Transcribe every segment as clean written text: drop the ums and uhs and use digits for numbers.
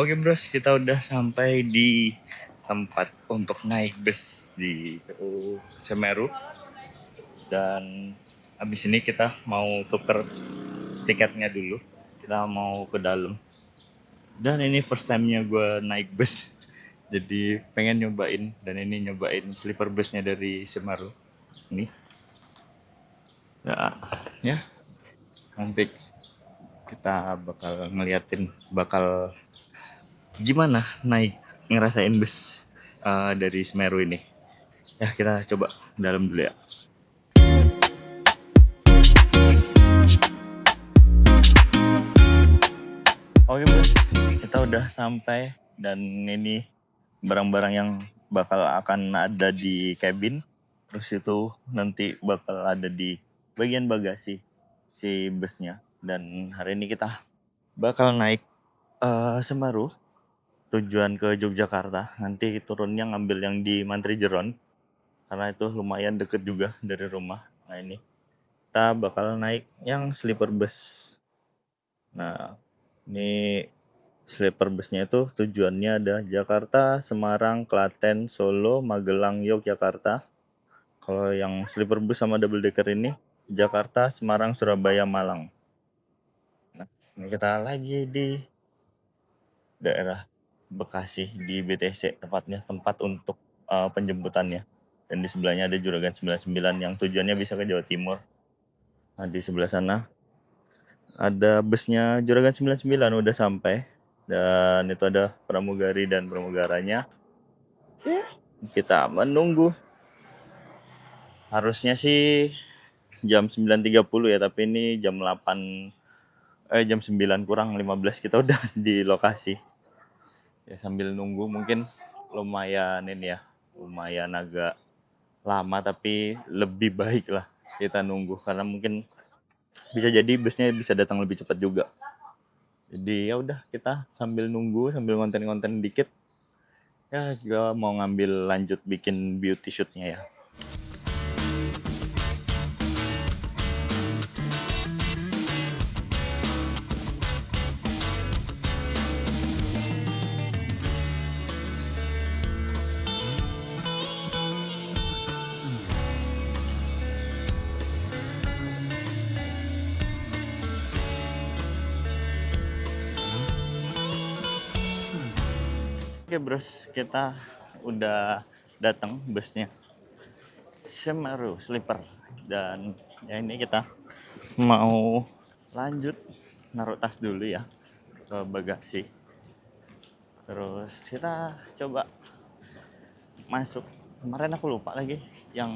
Oke bros, kita udah sampai di tempat untuk naik bus di Semeru. Dan habis ini kita mau tuker tiketnya dulu. Kita mau ke dalam. Dan ini first time-nya gue naik bus. Jadi pengen nyobain. Dan ini nyobain sleeper busnya dari Semeru. Ini. Ya. Nanti kita bakal ngeliatin gimana naik ngerasain bus dari Semeru ini. Ya kita coba dalam dulu ya. Oke bos, kita udah sampai dan ini barang-barang yang bakal akan ada di cabin. Terus itu nanti bakal ada di bagian bagasi si busnya. Dan hari ini kita bakal naik Semeru tujuan ke Yogyakarta. Nanti turunnya ngambil yang di Mantri Jeron karena itu lumayan deket juga dari rumah. Nah ini kita bakal naik yang sleeper bus. Nah ini sleeper busnya itu tujuannya ada Jakarta, Semarang, Klaten, Solo, Magelang, Yogyakarta. Kalau yang sleeper bus sama double decker ini Jakarta, Semarang, Surabaya, Malang. Nah ini kita lagi di daerah Bekasi di BTC, tepatnya tempat untuk penjemputannya. Dan di sebelahnya ada Juragan 99 yang tujuannya bisa ke Jawa Timur. Nah di sebelah sana ada busnya Juragan 99 udah sampai. Dan itu ada pramugari dan pramugaranya. Kita menunggu. Harusnya sih jam 9.30 ya, tapi ini jam 9 kurang 15 kita udah di lokasi. Ya sambil nunggu mungkin lumayan agak lama, tapi lebih baik lah kita nunggu karena mungkin bisa jadi busnya bisa datang lebih cepat juga. Jadi ya udah kita sambil nunggu sambil konten-konten dikit. Ya juga mau ngambil lanjut bikin beauty shootnya ya. Oke bros, kita udah datang busnya Semeru Sleeper. Dan ya ini kita mau lanjut naruh tas dulu ya ke bagasi. Terus kita coba masuk. Kemarin aku lupa lagi yang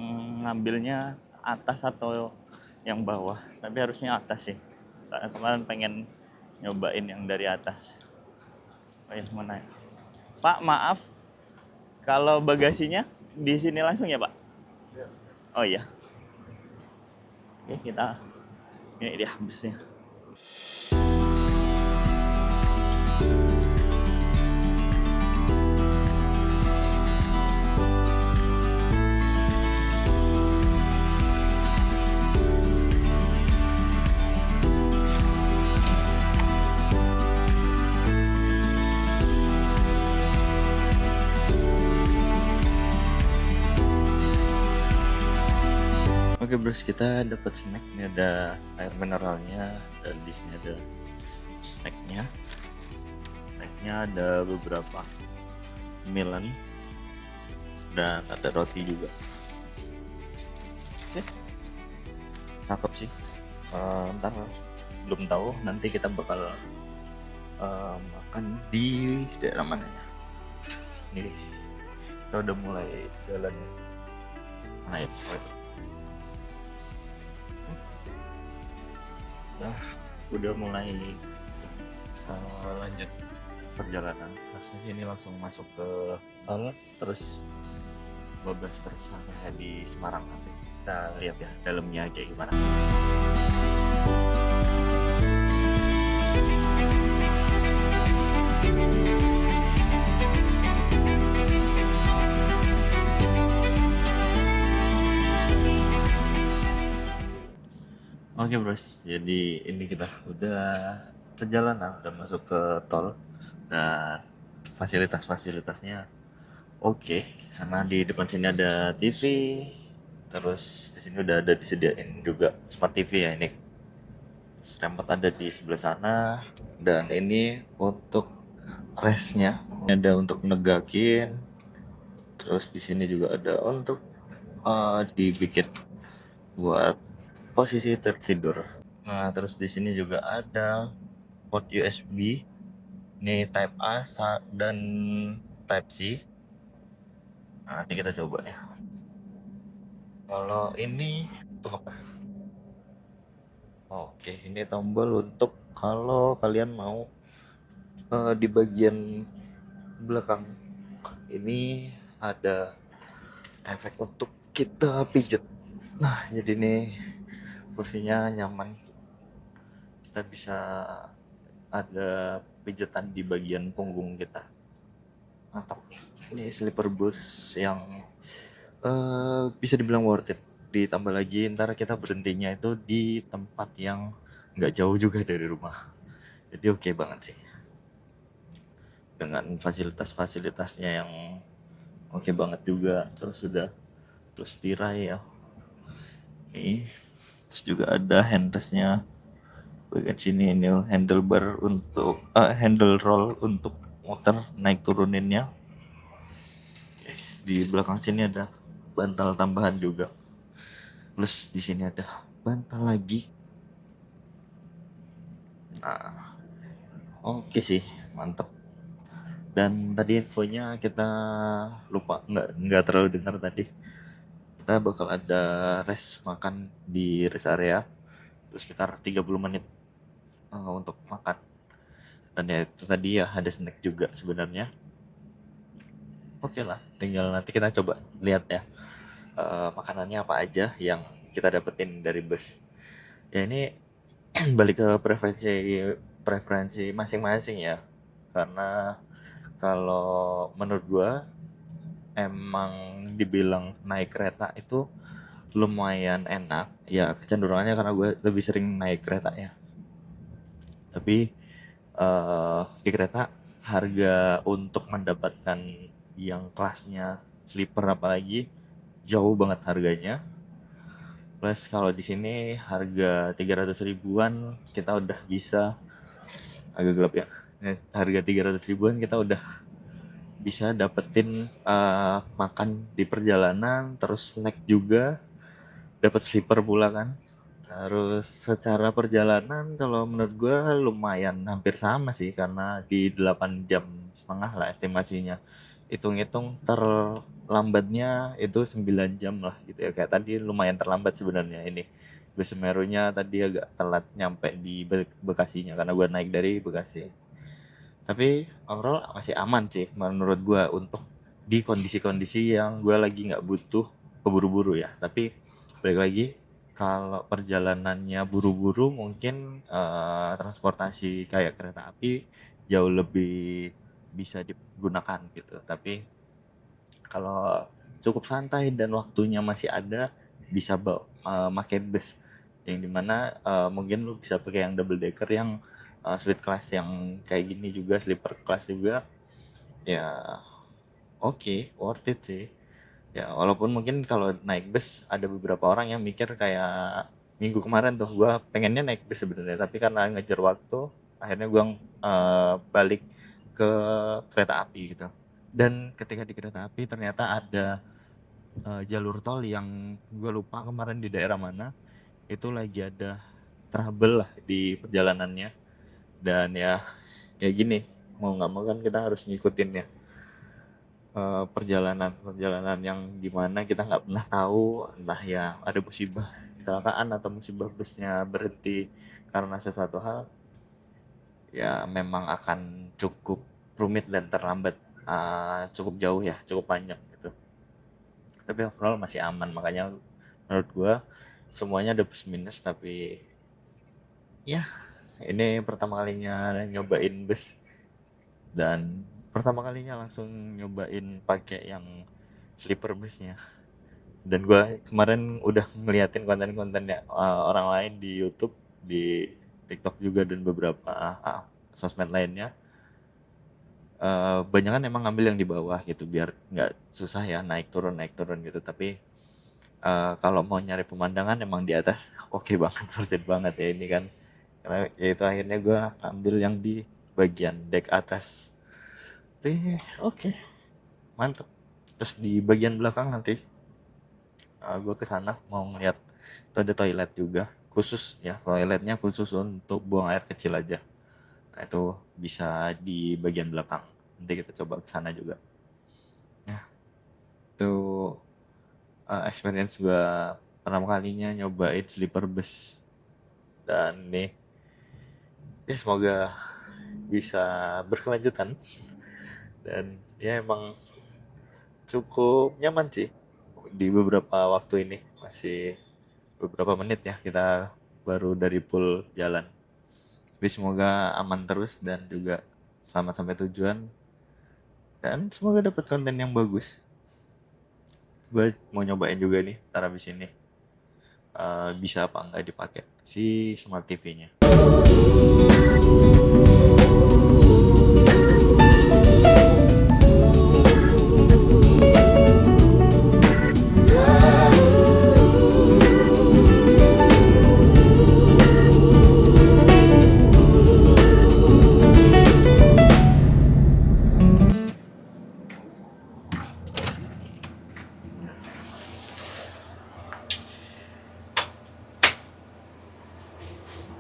ngambilnya atas atau yang bawah, tapi harusnya atas sih. Karena kemarin pengen nyobain yang dari atas. Oh ya, mana ya? Pak, maaf. Kalau bagasinya di sini langsung ya, Pak? Ya. Oh iya. Oke, kita ini dia busnya. Oke bros, kita dapat snack. Ini ada air mineralnya dan di sini ada snacknya. Snacknya ada beberapa cemilan dan ada roti juga. Oke, cakep sih. Ntar belum tahu nanti kita bakal makan di daerah mananya. Nih, kita udah mulai jalan. Nah itu. Udah mulai lanjut perjalanan. Harusnya sih ini langsung masuk ke tol terus 12 terus sampai di Semarang nanti. Kita lihat ya dalamnya kayak gimana. Oke bros, jadi ini kita udah perjalanan, udah masuk ke tol. dan fasilitasnya oke, karena di depan sini ada TV, terus di sini udah ada disediain juga smart TV ya ini. Remote ada di sebelah sana, dan ini untuk restnya ada untuk negakin. Terus di sini juga ada untuk dibikin buat posisi tertidur. Nah, terus di sini juga ada port USB. Ini Type A dan Type C. Nah, nanti kita coba ya. Kalau ini untuk apa? Oke, ini tombol untuk kalau kalian mau di bagian belakang ini ada efek untuk kita pijet. Nah, jadi nih kursinya nyaman. Kita bisa ada pijetan di bagian punggung kita. Mantap. Ini sleeper bus yang bisa dibilang worth it. Ditambah lagi ntar kita berhentinya itu di tempat yang nggak jauh juga dari rumah. Jadi oke banget sih. Dengan fasilitasnya yang oke banget juga. Terus tirai ya. Ini terus juga ada handrestnya bagian sini, ini handlebar untuk handle roll untuk motor naik turuninnya. Di belakang sini ada bantal tambahan juga, plus di sini ada bantal lagi. Nah, oke sih, mantep. Dan tadi infonya kita lupa, nggak terlalu dengar tadi. Kita bakal ada rest makan di rest area terus sekitar 30 menit untuk makan. Dan ya itu tadi ya ada snack juga sebenarnya. Oke lah, tinggal nanti kita coba lihat ya makanannya apa aja yang kita dapetin dari bus. Ya ini balik ke preferensi masing-masing ya. Karena kalau menurut gua emang dibilang naik kereta itu lumayan enak. Ya kecenderungannya karena gue lebih sering naik kereta ya. Tapi di kereta harga untuk mendapatkan yang kelasnya sleeper apalagi jauh banget harganya. Plus kalau di sini harga 300 ribuan kita udah bisa, agak gelap ya. Harga 300 ribuan kita udah bisa dapetin makan di perjalanan, terus snack juga, dapat sleeper pula kan. Terus secara perjalanan kalau menurut gue lumayan hampir sama sih, karena di 8 jam setengah lah estimasinya. Hitung-hitung terlambatnya itu 9 jam lah gitu ya. Kayak tadi lumayan terlambat sebenarnya ini. Bus Semerunya tadi agak telat nyampe di Bekasinya karena gue naik dari Bekasi. Tapi overall masih aman sih menurut gue untuk di kondisi-kondisi yang gue lagi nggak butuh keburu-buru ya. Tapi balik lagi, kalau perjalanannya buru-buru mungkin transportasi kayak kereta api jauh lebih bisa digunakan gitu. Tapi kalau cukup santai dan waktunya masih ada, bisa pakai bus yang dimana mungkin lu bisa pakai yang double decker yang suite class yang kayak gini juga, sleeper class juga ya. Oke, worth it sih. Ya walaupun mungkin kalau naik bus ada beberapa orang yang mikir kayak minggu kemarin tuh gua pengennya naik bus sebenarnya, tapi karena ngejar waktu akhirnya gua balik ke kereta api gitu. Dan ketika di kereta api ternyata ada jalur tol yang gue lupa kemarin di daerah mana, itu lagi ada trouble lah di perjalanannya. Dan ya kayak gini, mau nggak mau kan kita harus ngikutin ya perjalanan yang dimana kita nggak pernah tahu, entah ya ada musibah kecelakaan atau musibah busnya berhenti karena sesuatu hal, ya memang akan cukup rumit dan terlambat cukup jauh ya, cukup panjang gitu. Tapi overall masih aman, makanya menurut gua semuanya ada plus minus. Tapi ya ini pertama kalinya nyobain bus, dan pertama kalinya langsung nyobain pakai yang sleeper busnya. Dan gua kemarin udah ngeliatin konten-kontennya orang lain di YouTube, di TikTok juga, dan beberapa sosmed lainnya. Banyakan emang ngambil yang di bawah gitu biar nggak susah ya naik turun gitu. Tapi kalau mau nyari pemandangan emang di atas oke banget, worth it banget ya ini kan. Karena ya itu akhirnya gue ambil yang di bagian deck atas. Oke, mantep. Terus di bagian belakang nanti gue ke sana mau ngeliat itu ada toilet juga, khusus ya, toiletnya khusus untuk buang air kecil aja. Nah, itu bisa di bagian belakang. Nanti kita coba ke sana juga. Ya, itu experience gue pertama kalinya nyobain sleeper bus. Dan nih, ya semoga bisa berkelanjutan. Dan ya emang cukup nyaman sih di beberapa waktu ini. Masih beberapa menit ya kita baru dari pool jalan. Tapi semoga aman terus dan juga selamat sampai tujuan. Dan semoga dapat konten yang bagus. Gue mau nyobain juga nih ntar abis ini. Bisa apa enggak dipakai si Smart TV-nya.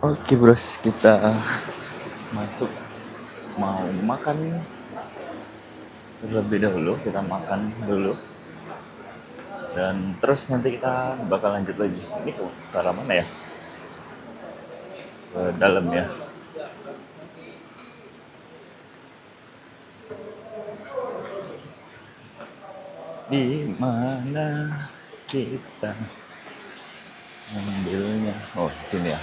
Oke bros, kita masuk mau makan terlebih dahulu. Kita makan dulu dan terus nanti kita bakal lanjut lagi. Ini ke arah mana ya? Ke dalam ya. Di mana kita ngambilnya? Oh, sini ya.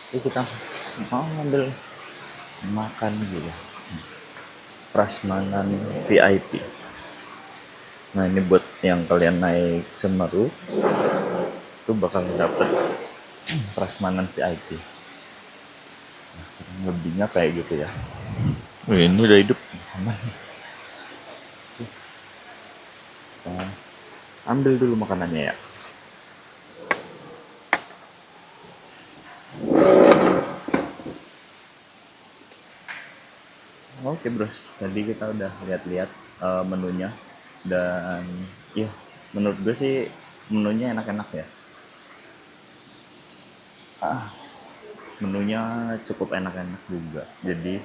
Jadi kita mau ngambil makan gitu. Prasmanan VIP. Nah, ini buat yang kalian naik Semeru itu bakal dapet prasmanan VIP. Nah, lebihnya kayak gitu ya. Ini udah hidup. Aman. Kita ambil dulu makanannya ya. Oke bros, tadi kita udah lihat-lihat menunya dan ya menurut gue sih menunya enak-enak ya. Menunya cukup enak-enak juga. Jadi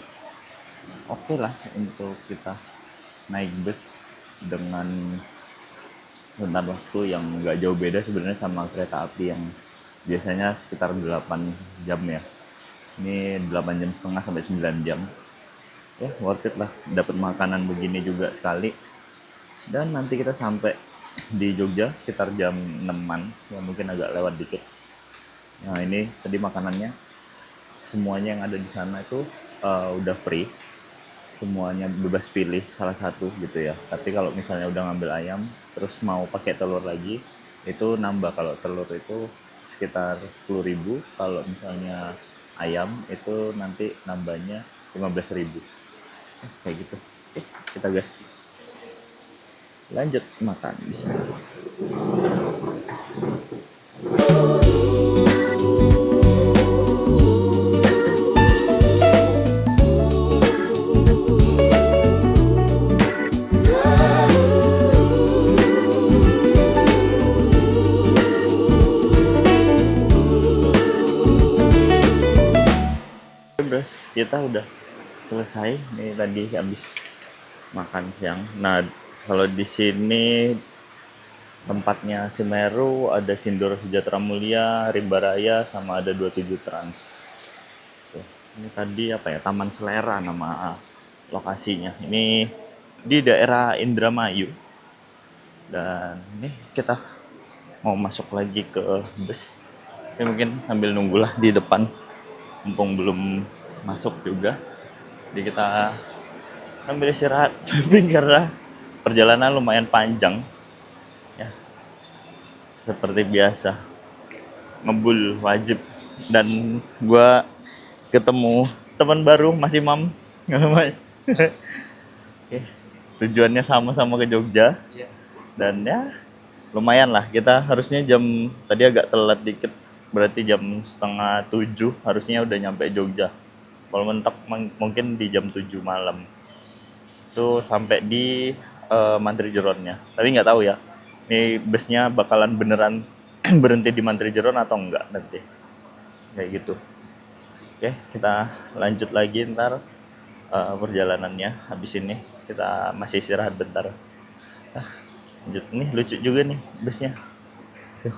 oke lah untuk kita naik bus dengan rentan waktu yang nggak jauh beda sebenarnya sama kereta api yang biasanya sekitar 8 jam ya. Ini 8 jam setengah sampai 9 jam. Ya worth it lah, dapat makanan begini juga sekali. Dan nanti kita sampai di Jogja sekitar jam 6-an, ya mungkin agak lewat dikit. Nah ini tadi makanannya, semuanya yang ada di sana itu udah free. Semuanya bebas pilih salah satu gitu ya. Tapi kalau misalnya udah ngambil ayam, terus mau pakai telur lagi, itu nambah. Kalau telur itu sekitar 10.000, kalau misalnya ayam itu nanti nambahnya 15.000. Kayak gitu. Kita gas. Lanjut makan. Bismillah. Terus kita udah selesai nih tadi habis makan siang. Nah, kalau di sini tempatnya Semeru ada Sindoro Sejahtera Mulia, Rimba Raya, sama ada 27 Trans. Tuh, ini tadi apa ya? Taman Selera nama lokasinya. Ini di daerah Indramayu. Dan ini kita mau masuk lagi ke bus. Ini mungkin sambil nunggulah di depan. Mumpung belum masuk juga. Jadi kita ambil istirahat karena perjalanan lumayan panjang ya, seperti biasa ngebul wajib. Dan gua ketemu teman baru masih mam Mas. Oke. Tujuannya sama-sama ke Jogja Iya. dan ya lumayan lah. Kita harusnya tadi agak telat dikit, berarti jam setengah 7 harusnya udah nyampe Jogja. Kalau mentok mungkin di jam 7 malam itu sampai di Mantri Jeronnya. Tapi nggak tahu ya, ini busnya bakalan beneran berhenti di Mantri Jeron atau enggak nanti. Kayak gitu. Oke, kita lanjut lagi ntar perjalanannya. Habis ini kita masih istirahat bentar. Lanjut nih, lucu juga nih busnya. Tuh.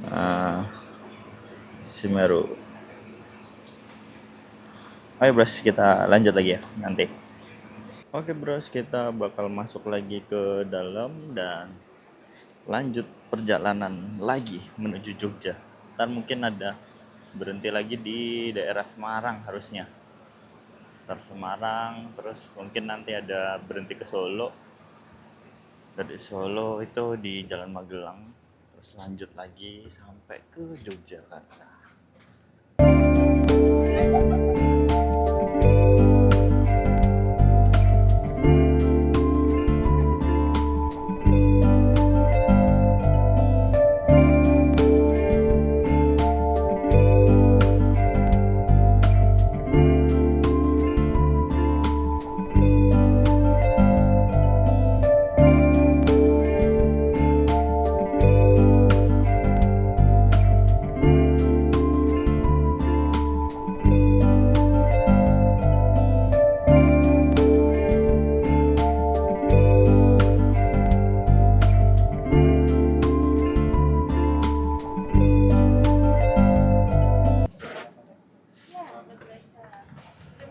Nah, Semeru. Oke bros, kita lanjut lagi ya nanti. Oke bros, kita bakal masuk lagi ke dalam dan lanjut perjalanan lagi menuju Jogja. Dan mungkin ada berhenti lagi di daerah Semarang harusnya. Sekitar Semarang, terus mungkin nanti ada berhenti ke Solo. Dari Solo itu di Jalan Magelang, terus lanjut lagi sampai ke Yogyakarta.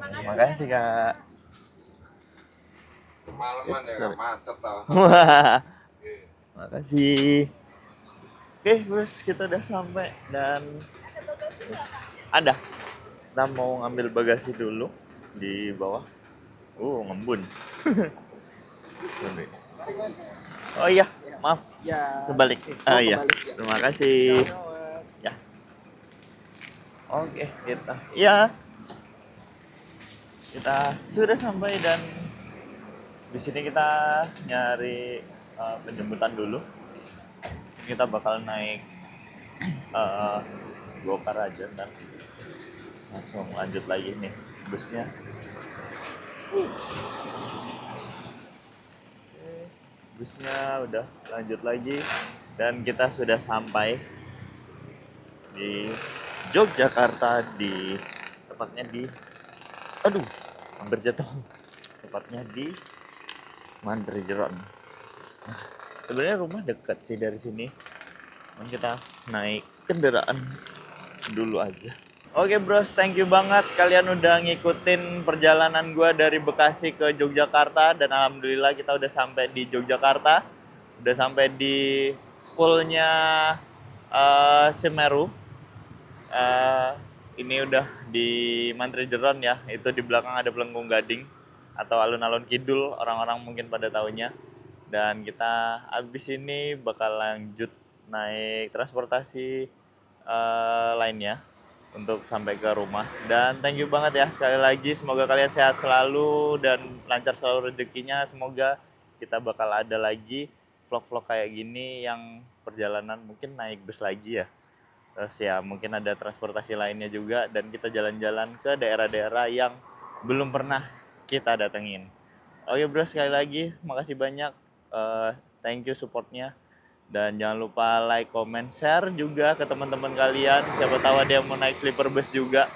Terima kasih kak. Kemalaman ya, macet tau. Wah, makasih. Oke bros, kita udah sampai dan ada. Kita mau ngambil bagasi dulu di bawah. Ngembun. Oh iya, maaf. Ya. Kebalik. Iya. Kebalik ya. Terima kasih. Ya. Oke, kita sudah sampai dan di sini kita nyari penjemputan dulu. Kita bakal naik Gokar aja dan langsung lanjut lagi nih busnya. Busnya udah lanjut lagi dan kita sudah sampai di Yogyakarta, tepatnya di hampir jatuh, tepatnya di Mantri Jeron. Nah, sebenarnya rumah dekat sih dari sini, kita naik kendaraan dulu aja. Oke bros, thank you banget kalian udah ngikutin perjalanan gue dari Bekasi ke Yogyakarta. Dan alhamdulillah kita udah sampai di Yogyakarta. Udah sampai di poolnya Semeru. Ini udah di Mantri Jeron ya. Itu di belakang ada Pelengkung Gading atau alun-alun kidul, orang-orang mungkin pada taunya. Dan kita abis ini bakal lanjut naik transportasi lainnya untuk sampai ke rumah. Dan thank you banget ya sekali lagi, semoga kalian sehat selalu dan lancar selalu rezekinya. Semoga kita bakal ada lagi vlog-vlog kayak gini yang perjalanan mungkin naik bus lagi ya. Terus ya mungkin ada transportasi lainnya juga dan kita jalan-jalan ke daerah-daerah yang belum pernah kita datengin. Oke bro, sekali lagi makasih banyak, thank you supportnya. Dan jangan lupa like, comment, share juga ke teman-teman kalian. Siapa tahu ada yang mau naik sleeper bus juga.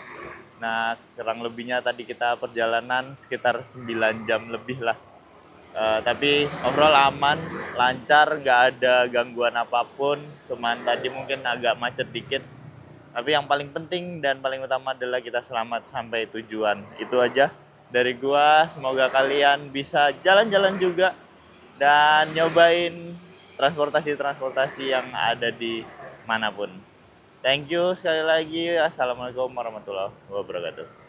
Nah, kurang lebihnya tadi kita perjalanan sekitar 9 jam lebih lah. Tapi overall aman, lancar, nggak ada gangguan apapun. Cuman tadi mungkin agak macet dikit. Tapi yang paling penting dan paling utama adalah kita selamat sampai tujuan. Itu aja dari gua. Semoga kalian bisa jalan-jalan juga dan nyobain transportasi yang ada di manapun. Thank you sekali lagi. Assalamualaikum warahmatullahi wabarakatuh.